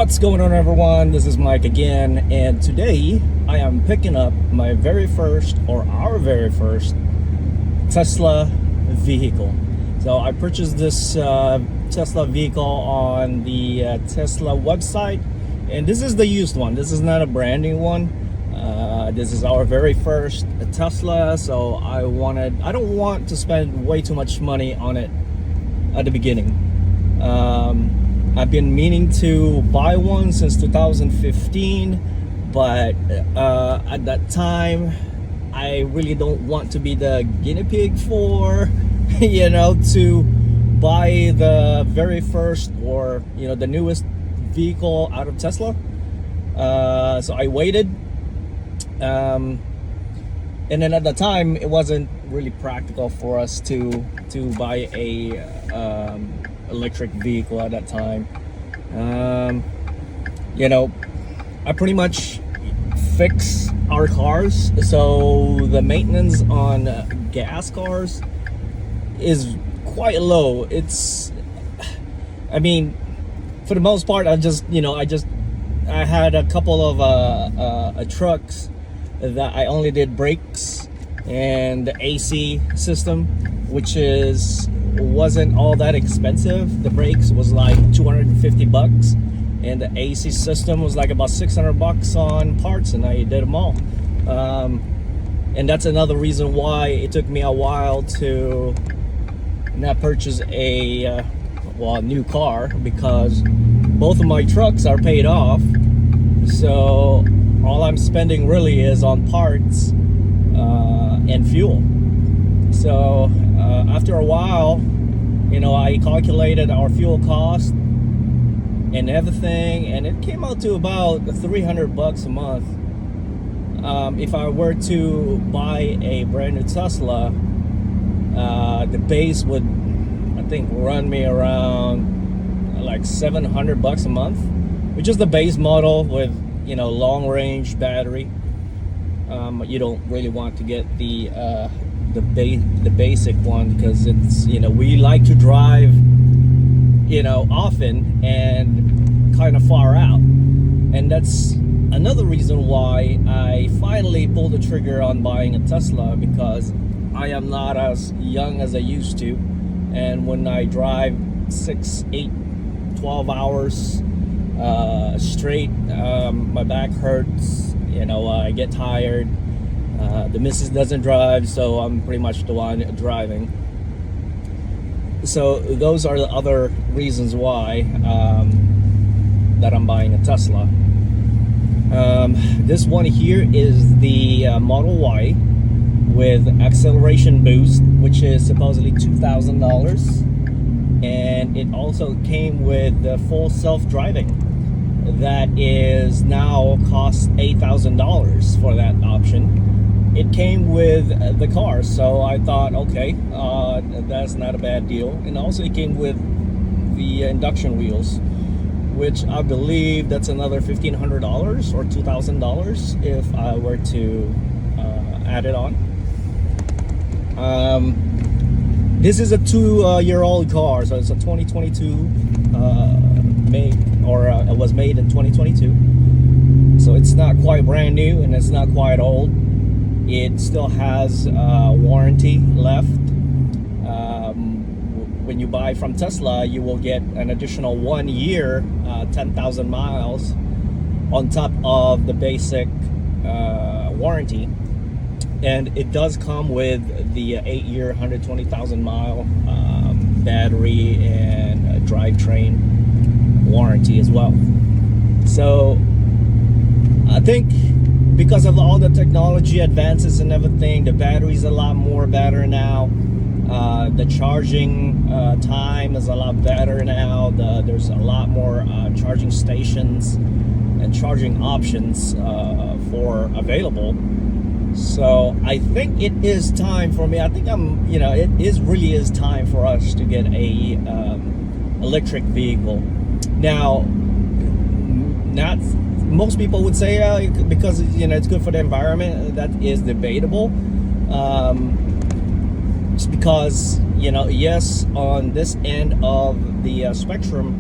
What's going on, everyone? This is Mike again, and today I am picking up my very first, or our very first, Tesla vehicle. So I purchased this Tesla vehicle on the Tesla website, and this is the used one. This is not a brand new one. This is our very first Tesla, so I don't want to spend way too much money on it at the beginning. I've been meaning to buy one since 2015, but at that time I really don't want to be the guinea pig for to buy the very first, or the newest vehicle out of Tesla. So I waited, and then at the time it wasn't really practical for us to buy a electric vehicle at that time. I pretty much fix our cars, so the maintenance on gas cars is quite low. For the most part, I had a couple of trucks that I only did brakes and the AC system, which wasn't all that expensive. The brakes was like $250, and the AC system was like about $600 on parts, and I did them all. And that's another reason why it took me a while to not purchase a new car, because both of my trucks are paid off, so all I'm spending really is on parts and fuel. So after a while, I calculated our fuel cost and everything, and it came out to about $300 a month. If I were to buy a brand new Tesla, the base would, I think, run me around like $700 a month, which is the base model with long range battery. You don't really want to get the basic one, because it's we like to drive often and kind of far out, and that's another reason why I finally pulled the trigger on buying a Tesla, because I am not as young as I used to, and when I drive 6, 8, 12 hours straight, my back hurts, I get tired. The missus doesn't drive, so I'm pretty much the one driving. So those are the other reasons why that I'm buying a Tesla. This one here is the Model Y with acceleration boost, which is supposedly $2,000, and it also came with the full self-driving. That is now costs $8,000 for that option. It came with the car, so I thought, okay, that's not a bad deal. And also it came with the induction wheels, which I believe that's another $1,500 or $2,000 if I were to add it on. This is a 2-year-old car, so it's a 2022 made, or it was made in 2022. So it's not quite brand new, and it's not quite old. It still has warranty left. When you buy from Tesla, you will get an additional 1 year, 10,000 miles on top of the basic warranty. And it does come with the 8-year, 120,000 mile battery and drivetrain warranty as well. So I think because of all the technology advances and everything, the battery's a lot more better now. The charging time is a lot better now. There's a lot more charging stations and charging options for available. So I think it is time for me. I think really is time for us to get a electric vehicle. Now, not most people would say because it's good for the environment. That is debatable. Just because yes, on this end of the spectrum,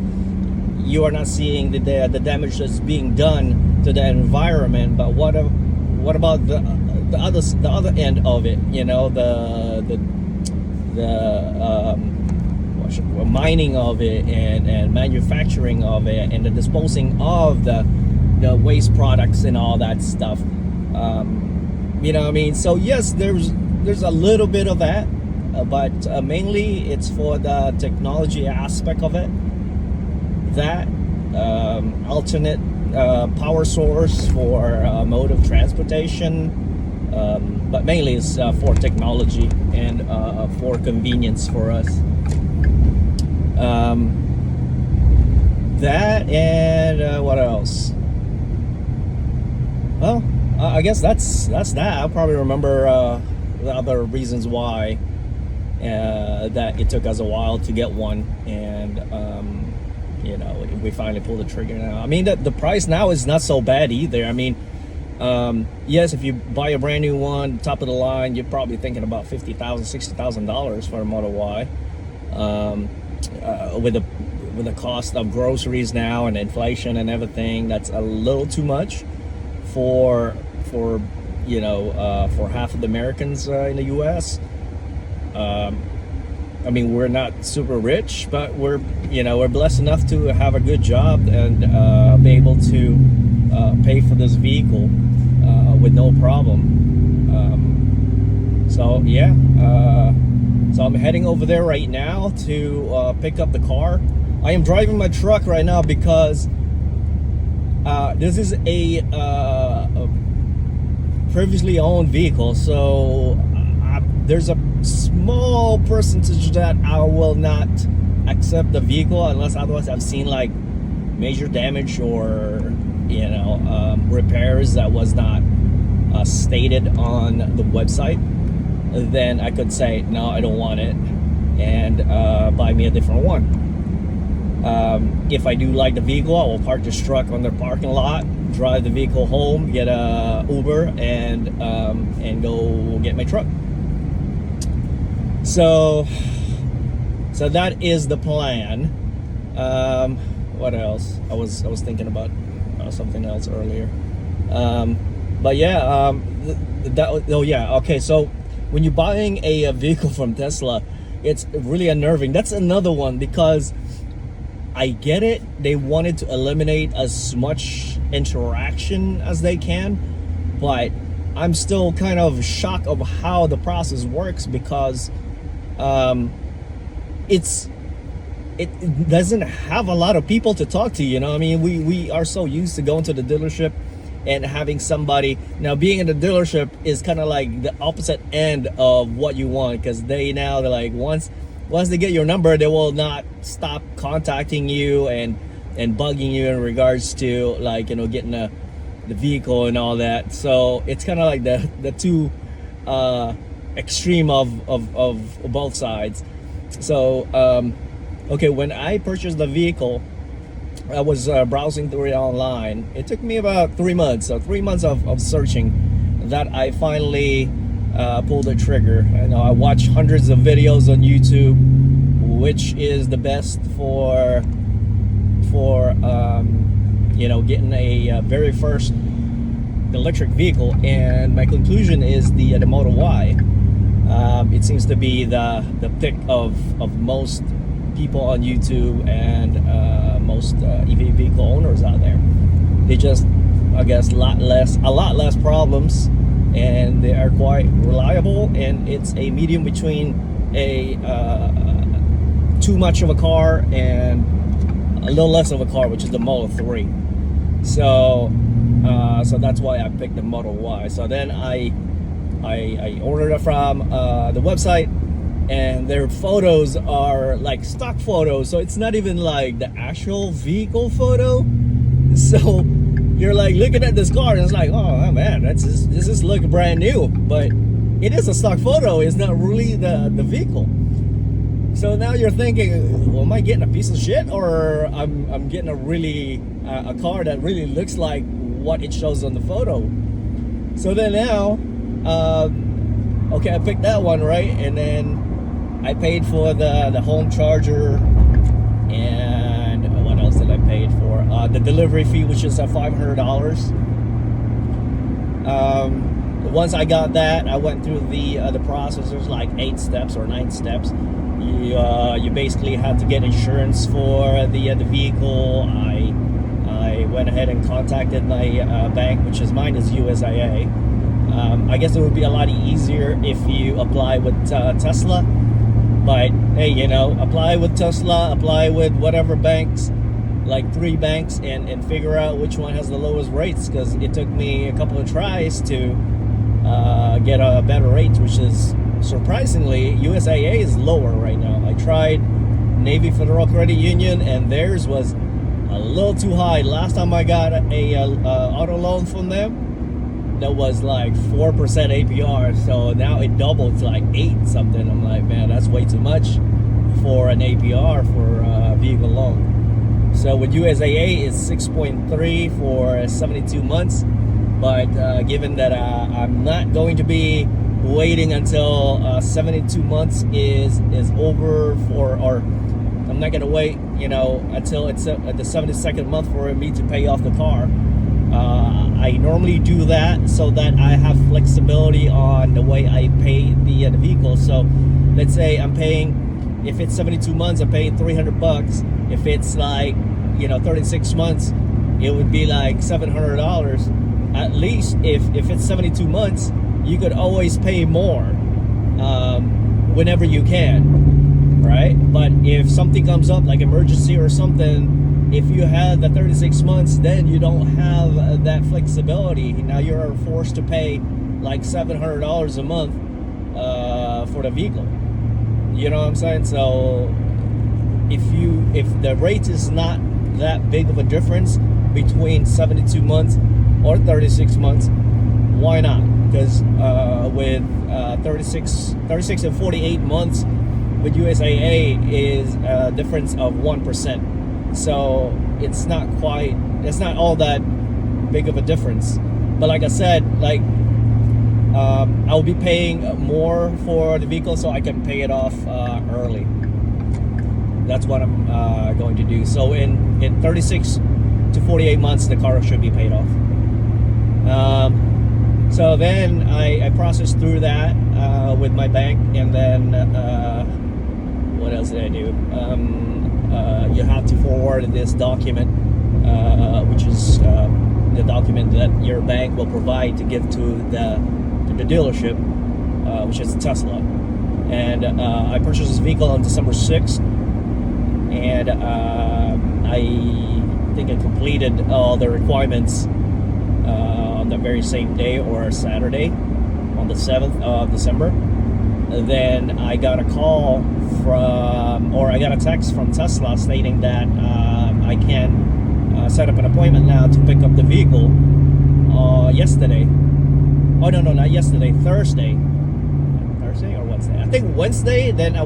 you are not seeing the damage that's being done to the environment. But what about the other end of it? You know, mining of it and manufacturing of it and the disposing of the waste products and all that stuff. You know what I mean? So yes, there's a little bit of that, but mainly it's for the technology aspect of it. That alternate power source for mode of transportation, but mainly it's for technology and for convenience for us. That and what else? Well, I guess that's that. I'll probably remember the other reasons why that it took us a while to get one, and you know, we finally pulled the trigger now. I mean, the price now is not so bad either. I mean, yes, if you buy a brand new one, top of the line, you're probably thinking about $50,000, $60,000 for a Model Y. With the cost of groceries now and inflation and everything, that's a little too much for you know, for half of the Americans in the U.S. I mean, we're not super rich, but we're blessed enough to have a good job and be able to pay for this vehicle with no problem. So yeah, so I'm heading over there right now to pick up the car. I am driving my truck right now because this is a previously owned vehicle, so there's a small percentage that I will not accept the vehicle unless otherwise I've seen like major damage or, you know, repairs that was not stated on the website. Then I could say no, I don't want it, and buy me a different one. If I do like the vehicle, I will park this truck on the parking lot, drive the vehicle home, get a Uber, and go get my truck. So that is the plan. What else? I was thinking about something else earlier. But yeah, okay. So when you're buying a vehicle from Tesla, it's really unnerving. That's another one, because I get it. They wanted to eliminate as much interaction as they can, but I'm still kind of shocked of how the process works, because it doesn't have a lot of people to talk to. You know, I mean, we are so used to going to the dealership and having somebody. Now, being in the dealership is kind of like the opposite end of what you want, because they're like, once they get your number, they will not stop contacting you and bugging you in regards to, like, you know, getting the vehicle and all that. So it's kind of like the two extreme of both sides. So okay, when I purchased the vehicle, I was browsing through it online. It took me about 3 months, so 3 months of searching, that I finally pulled the trigger. I know I watched hundreds of videos on YouTube, which is the best for you know, getting a very first electric vehicle, and my conclusion is the Model Y. It seems to be the pick of most people on YouTube and most EV vehicle owners out there. They just, I guess, a lot less problems, and they are quite reliable, and it's a medium between a too much of a car and a little less of a car, which is the Model 3. So that's why I picked the Model Y. So then I ordered it from the website, and their photos are like stock photos, so it's not even like the actual vehicle photo. So you're like looking at this car and it's like, oh man, this is look brand new, but it is a stock photo. It's not really the vehicle. So now you're thinking, well, am I getting a piece of shit, or I'm getting a really a car that really looks like what it shows on the photo? So then now, okay, I picked that one, right? And then I paid for the home charger, and what else did I pay the delivery fee, which is $500. Once I got that, I went through the process. There's like 8 steps or 9 steps. You basically have to get insurance for the vehicle. I went ahead and contacted my bank, which is mine is USIA. I guess it would be a lot easier if you apply with Tesla. But hey, you know, apply with Tesla, apply with whatever banks, like 3 banks, and figure out which one has the lowest rates, because it took me a couple of tries to get a better rate, which is surprisingly USIA is lower right now. I tried Navy Federal Credit Union and theirs was a little too high. Last time I got a auto loan from them, that was like 4% APR, so now it doubled to like 8 something. I'm like, man, that's way too much for an APR for a vehicle loan. So with USAA it's 6.3 for 72 months, but given that I'm not going to be waiting until 72 months is over for, or I'm not going to wait, you know, until it's at the 72nd month for me to pay off the car. I normally do that so that I have flexibility on the way I pay the vehicle. So let's say I'm paying, if it's 72 months, I'm paying $300. If it's like, you know, 36 months, it would be like $700. At least if it's 72 months, you could always pay more whenever you can, right? But if something comes up like emergency or something, if you had the 36 months, then you don't have that flexibility. Now you're forced to pay like $700 a month for the vehicle. You know what I'm saying? So if the rate is not that big of a difference between 72 months or 36 months, why not? Because with 36 and 48 months with USAA is a difference of 1%. So it's not all that big of a difference. But like I said, like I'll be paying more for the vehicle so I can pay it off early. That's what I'm going to do. So in 36 to 48 months, the car should be paid off. So then I processed through that with my bank, and then what else did I do? You have to forward this document, which is the document that your bank will provide to give to the dealership, which is Tesla. And I purchased this vehicle on December 6th, and I think I completed all the requirements on the very same day or Saturday on the 7th of December. Then I got a call from, or I got a text from Tesla stating that I can set up an appointment now to pick up the vehicle yesterday. Oh no, not yesterday, Thursday or Wednesday. I think Wednesday. Then I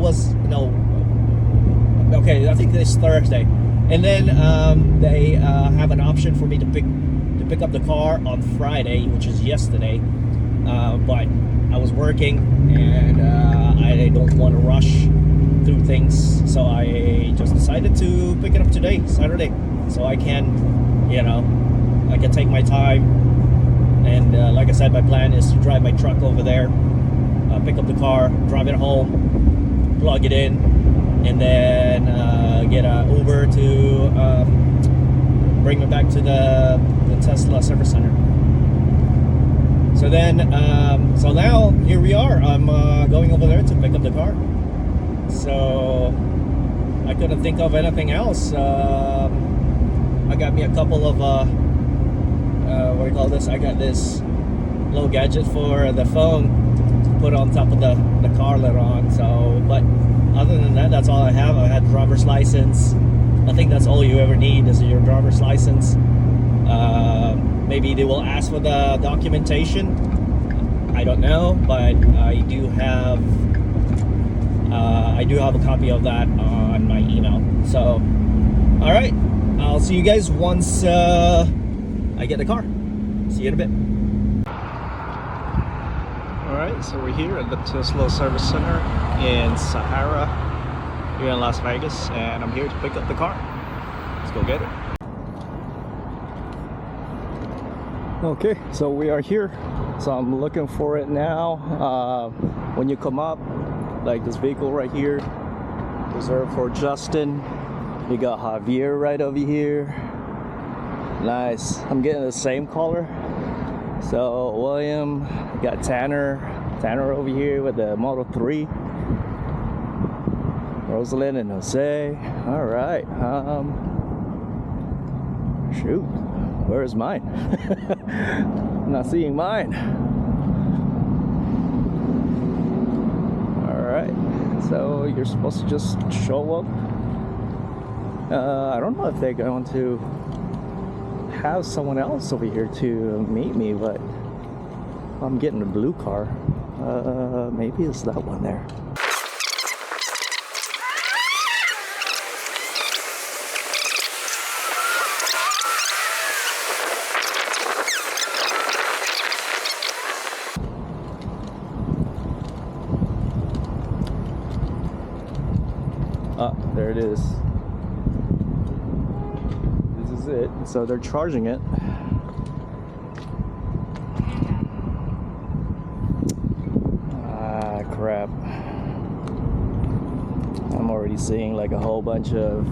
think it's Thursday. And then they have an option for me to pick up the car on Friday, which is yesterday. But I was working, and I don't want to rush through things, so I just decided to pick it up today, Saturday, so I can, you know, I can take my time. And like I said, my plan is to drive my truck over there, pick up the car, drive it home, plug it in, and then get an Uber to bring me back to the Tesla service center. So then, so now here we are. I'm going over there to pick up the car. So I couldn't think of anything else. I got me a couple of what do you call this? I got this little gadget for the phone to put on top of the car later on. So, but other than that, that's all I have. I had driver's license. I think that's all you ever need is your driver's license. Maybe they will ask for the documentation. I don't know, but I do have a copy of that on my email. So, all right, I'll see you guys once I get the car. See you in a bit. All right, so we're here at the Tesla Service Center in Sahara, here in Las Vegas, and I'm here to pick up the car. Let's go get it. Okay, so we are here. So I'm looking for it now. When you come up, like this vehicle right here, reserved for Justin. You got Javier right over here. Nice. I'm getting the same color. So William, got Tanner over here with the Model 3. Rosalind and Jose. All right. Shoot, where is mine? I'm not seeing mine. All right. So you're supposed to just show up. I don't know if they're going to have someone else over here to meet me, but I'm getting a blue car. Maybe it's that one there. There it is. This is it. So they're charging it. Ah, crap. I'm already seeing like a whole bunch of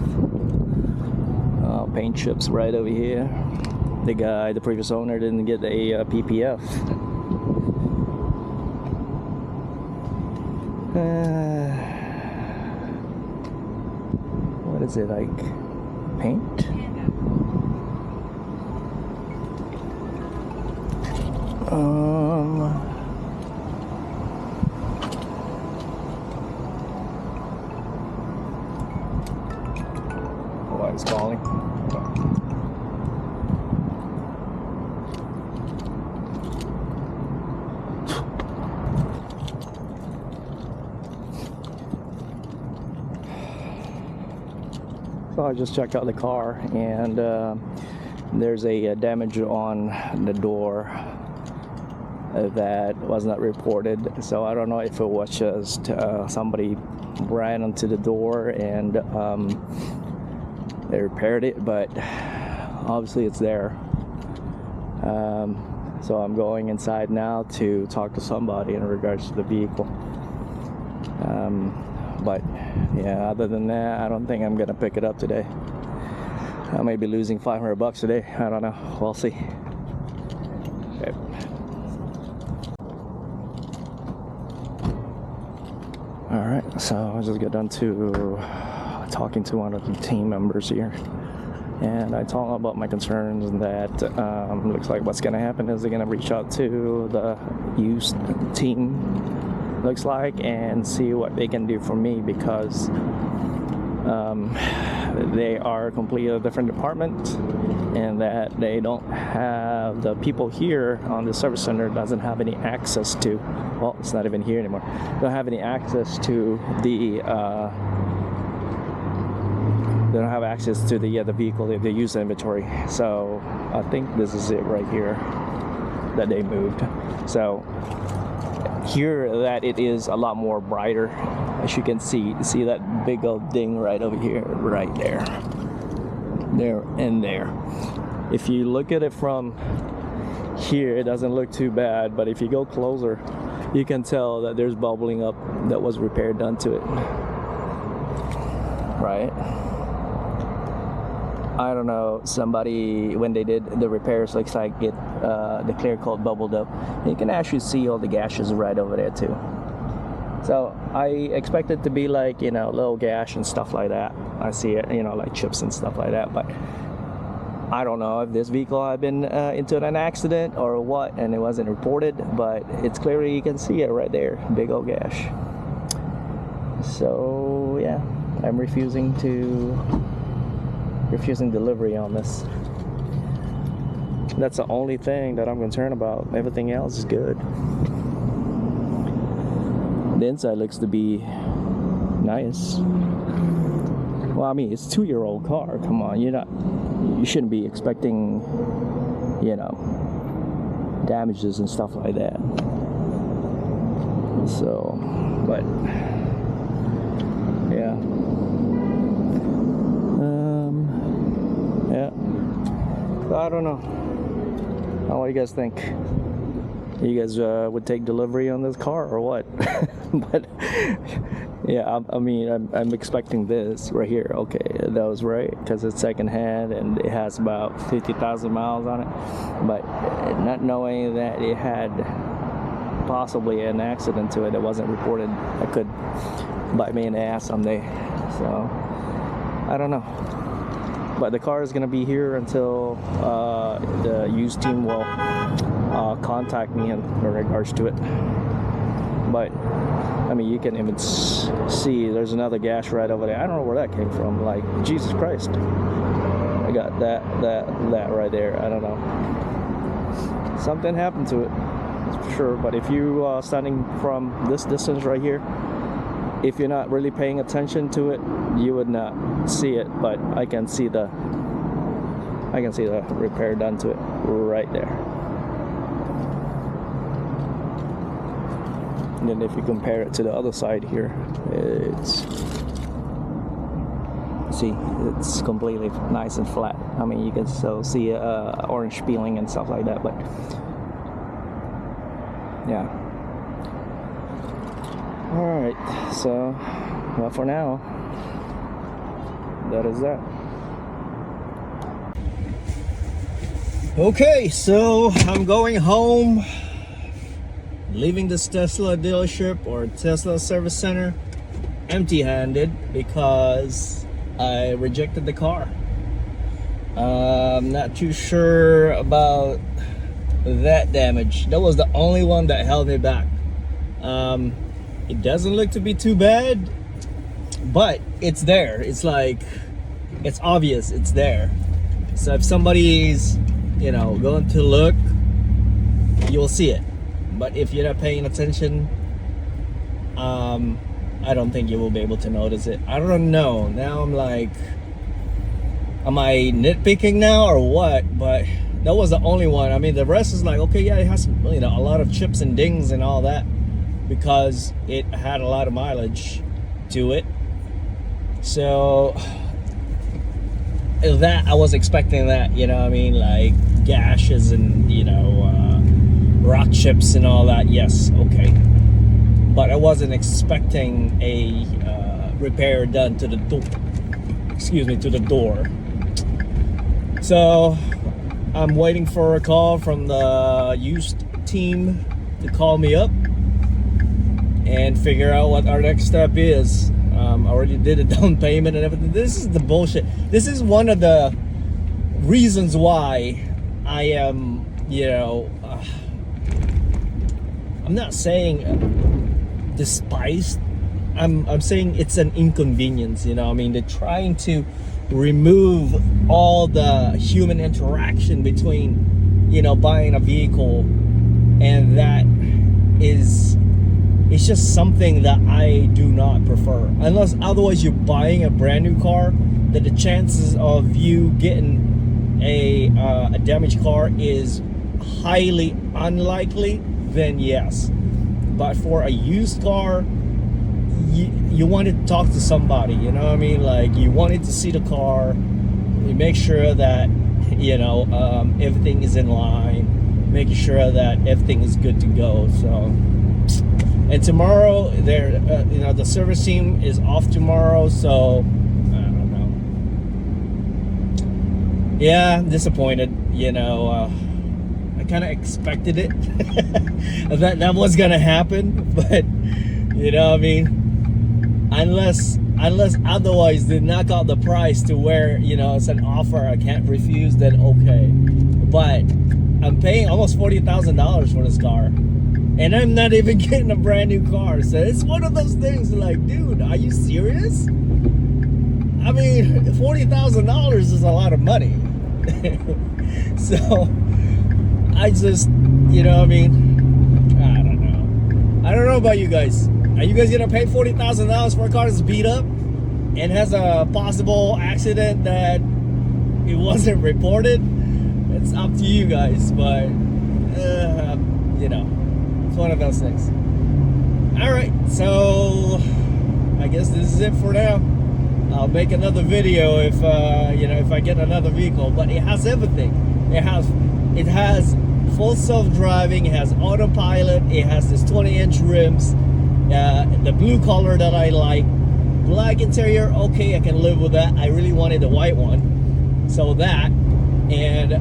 paint chips right over here. The previous owner didn't get a PPF. What is it, like paint? Oh, it's calling. So I just checked out the car, and there's a damage on the door that was not reported. So I don't know if it was just somebody ran onto the door and they repaired it, but obviously it's there. So I'm going inside now to talk to somebody in regards to the vehicle. But yeah, other than that, I don't think I'm gonna pick it up today. I may be losing $500 today. I don't know. We'll see. Okay. All right. So I just got done to talking to one of the team members here, and I told them about my concerns, and that looks like what's gonna happen is they're gonna reach out to the used team. Looks like, and see what they can do for me, because they are completely a different department, and that they don't have, the people here on the service center doesn't have any access to, well, it's not even here anymore, don't have any access to the they don't have access to the vehicle, the used inventory. So I think this is it right here that they moved. So here that it is a lot more brighter, as you can see that big old ding right over here, right there and there. If you look at it from here, it doesn't look too bad, but if you go closer, you can tell that there's bubbling up that was repair done to it, right? I don't know, somebody, when they did the repairs, looks like it, the clear coat bubbled up. You can actually see all the gashes right over there too. So I expect it to be like, you know, little gash and stuff like that. I see it, you know, like chips and stuff like that, but I don't know if this vehicle had been into an accident or what, and it wasn't reported, but it's clearly, you can see it right there, big old gash. So yeah, I'm refusing delivery on this. That's the only thing that I'm concerned about. Everything else is good. The inside looks to be nice. Well, I mean, it's a 2-year-old car. Come on, you shouldn't be expecting, you know, damages and stuff like that. So, but yeah. Yeah. So I don't know. What do you guys think? You guys would take delivery on this car or what? But yeah, I mean, I'm expecting this right here. Okay, that was right, because it's secondhand and it has about 50,000 miles on it. But not knowing that it had possibly an accident to it, it wasn't reported. That could bite me in the ass someday. So I don't know. But the car is gonna be here until the used team will contact me in regards to it. But I mean, you can even see there's another gash right over there. I don't know where that came from. Like, Jesus Christ, I got that right there. I don't know. Something happened to it, that's for sure. But if you standing from this distance right here, if you're not really paying attention to it, you would not see it. But I can see the repair done to it right there. And then if you compare it to the other side here, it's completely nice and flat. I mean, you can still see orange peeling and stuff like that, but yeah. All right, so well, for now, that is that. Okay, so I'm going home, leaving this Tesla dealership or Tesla service center empty-handed because I rejected the car. I'm not too sure about that damage. That was the only one that held me back. It doesn't look to be too bad, but it's there. It's like, it's obvious it's there. So if somebody's, going to look, you'll see it. But if you're not paying attention, I don't think you will be able to notice it. I don't know. Now I'm like, am I nitpicking now or what? But that was the only one. I mean, the rest is like, okay, yeah, it has, a lot of chips and dings and all that because it had a lot of mileage to it. So that I was expecting that, like gashes and, rock chips and all that. Yes, okay. But I wasn't expecting a repair done to the door. To the door. So I'm waiting for a call from the used team to call me up and figure out what our next step is. I already did a down payment and everything. This is the bullshit. This is one of the reasons why I am, I'm not saying despised. I'm saying it's an inconvenience, They're trying to remove all the human interaction between, buying a vehicle, and that is, it's just something that I do not prefer. Unless otherwise you're buying a brand new car, that the chances of you getting a damaged car is highly unlikely, then yes. But for a used car, you wanted to talk to somebody, Like, you wanted to see the car, you make sure that, everything is in line, making sure that everything is good to go. So, and tomorrow, the service team is off tomorrow, so I don't know. Yeah, I'm disappointed, I kind of expected it that was gonna happen, but unless otherwise they knock out the price to where it's an offer I can't refuse, then okay. But I'm paying almost $40,000 for this car, and I'm not even getting a brand new car. So it's one of those things like, dude, are you serious? I mean, $40,000 is a lot of money. So I just, I don't know about you guys. Are you guys gonna pay $40,000 for a car that's beat up and has a possible accident that it wasn't reported? It's up to you guys, but it's one of those things. All right, so I guess this is it for now. I'll make another video if I get another vehicle, but it has everything. It has full self-driving. It has autopilot. It has this 20-inch rims. The blue color that I like. Black interior, okay, I can live with that. I really wanted the white one, so that. And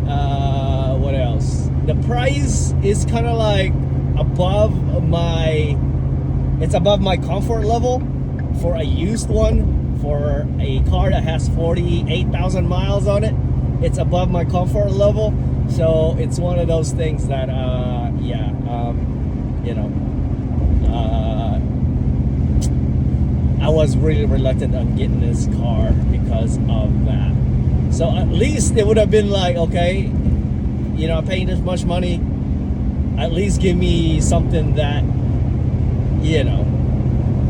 what else? The price is kind of like above my. It's above my comfort level for a used one, for a car that has 48,000 miles on it. It's above my comfort level, so it's one of those things that, you know. I was really reluctant on getting this car because of that. So at least it would have been like, okay, you know, I'm paying this much money. At least give me something that, you know,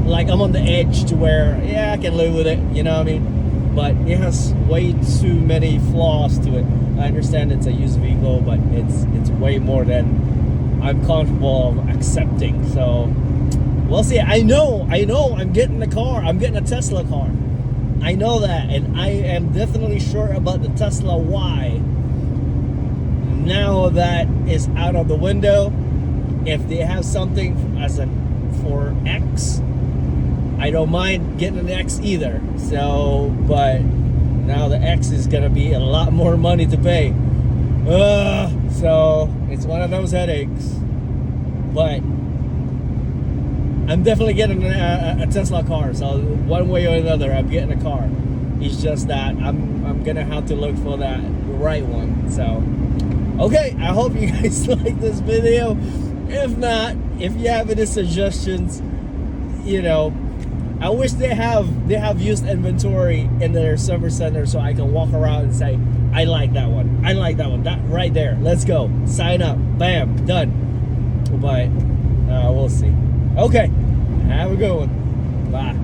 like I'm on the edge to where, yeah, I can live with it. You know what I mean? But it has way too many flaws to it. I understand it's a used vehicle, but it's way more than I'm comfortable of accepting. So. We'll see. I know I'm getting the car. I'm getting a Tesla car. I know that, and I am definitely sure about the Tesla Y. Now that is out of the window. If they have something as a for X, I don't mind getting an X either. So, but now the X is gonna be a lot more money to pay. So it's one of those headaches. But I'm definitely getting a Tesla car, so one way or another, I'm getting a car. It's just that I'm gonna have to look for that right one. So, okay, I hope you guys like this video. If not, if you have any suggestions, you know, I wish they have used inventory in their service center so I can walk around and say, I like that one. I like that one. That right there. Let's go. Sign up. Bam. Done. But we'll see. Okay, have a good one. Bye.